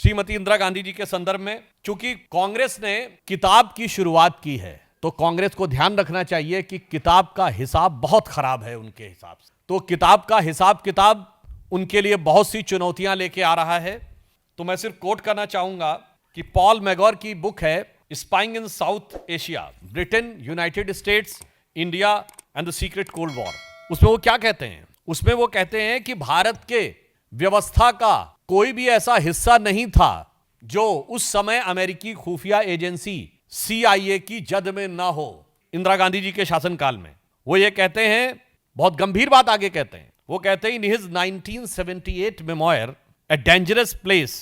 श्रीमती इंदिरा गांधी जी के संदर्भ में, चूंकि कांग्रेस ने किताब की शुरुआत की है तो कांग्रेस को ध्यान रखना चाहिए कि किताब का हिसाब बहुत खराब है उनके हिसाब से। तो किताब का हिसाब किताब उनके लिए बहुत सी चुनौतियां लेके आ रहा है। तो मैं सिर्फ कोट करना चाहूंगा कि पॉल मैगोर की बुक है spying in south Asia, Britain, United states, India and the secret cold war. उसमें वो क्या कहते हैं? उसमें वो कहते हैं कि भारत के व्यवस्था का कोई भी ऐसा हिस्सा नहीं था जो उस समय अमेरिकी खुफिया एजेंसी CIA की जद में ना हो, इंदिरा गांधी जी के शासनकाल में। वो ये कहते हैं, बहुत गंभीर बात आगे कहते हैं, वो कहते हैं in his 1978 memoir a dangerous place,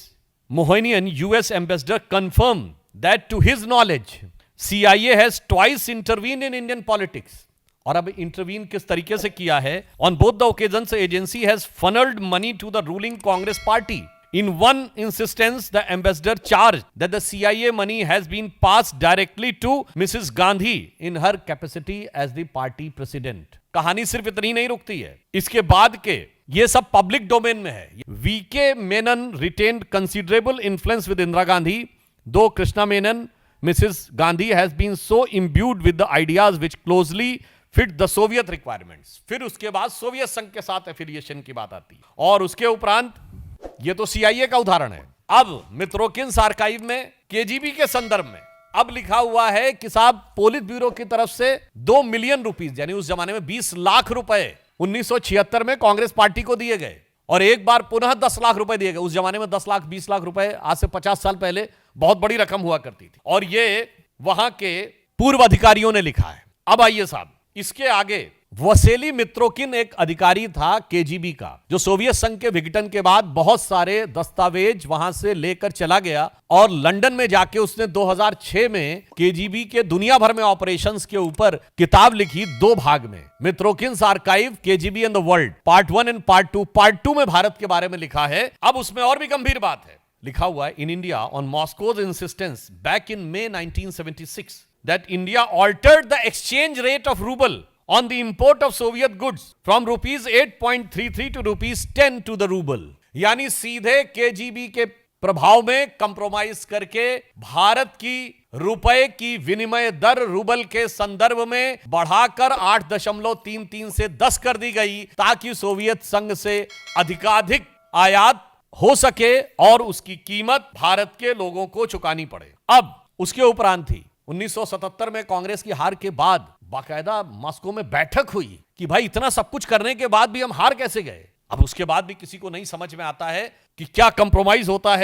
Moynihan US ambassador confirm that to his knowledge CIA has twice intervene in Indian politics. और अब इंटरवीन किस तरीके से किया है? On both the occasions agency has funnelled money to the ruling Congress party. In one instance, the ambassador charged that the CIA money has been passed directly to Mrs. Gandhi in her capacity as the party president. कहानी सिर्फ इतनी नहीं रुकती है, इसके बाद के ये सब पब्लिक डोमेन में है। VK Menon retained considerable influence with Indira Gandhi, though Krishna Menon, Mrs. Gandhi has been so imbued with the ideas which closely fit the Soviet requirements. फिर उसके बाद सोवियत संघ के साथ एफिलिएशन की बात आती है, और उसके उपरांत ये तो CIA का उदाहरण है। अब मित्रोकिन्स आर्काइव में KGB के संदर्भ में अब लिखा हुआ है कि साहब पोलित ब्यूरो की तरफ से 2 मिलियन रुपीस, यानी उस जमाने में 20 लाख रुपए 1976 में कांग्रेस पार्टी को दिए गए, और एक बार पुनः 10 लाख रुपए दिए गए। उस जमाने में 10 लाख 20 लाख रुपए आज से 50 साल पहले बहुत बड़ी रकम हुआ करती थी, और ये वहां के पूर्व अधिकारियों ने लिखा है। अब आइए साहब, इसके आगे वसेली मित्रोकिन एक अधिकारी था KGB का, जो सोवियत संघ के विघटन के बाद बहुत सारे दस्तावेज वहां से लेकर चला गया, और लंदन में जाके उसने 2006 में KGB के दुनिया भर में ऑपरेशंस के ऊपर किताब लिखी 2 भाग में, Mitrokhin's archive KGB and the world, part 1 and part 2। Part 2 में भारत के बारे में लिखा है। अब उसमें और भी गंभीर बात है, लिखा हुआ है in India on Moscow's insistence back in May 1976 that India altered the exchange rate of ruble on the import of Soviet goods from rupees 8.33 to rupees 10 to the ruble। यानी सीधे KGB के प्रभाव में कंप्रोमाइज करके भारत की रुपए की विनिमय दर रूबल के संदर्भ में बढ़ाकर 8.33 से 10 कर दी गई, ताकि सोवियत संघ से अधिकाधिक आयात हो सके और उसकी कीमत भारत के लोगों को चुकानी पड़े। अब उसके उपरांत थी 1977 में कांग्रेस की हार के बाद बाकायदा मॉस्को में बैठक हुई कि भाई इतना सब कुछ करने के बाद भी हम हार कैसे गए। अब उसके बाद भी किसी को नहीं समझ में आता है कि क्या कंप्रोमाइज होता है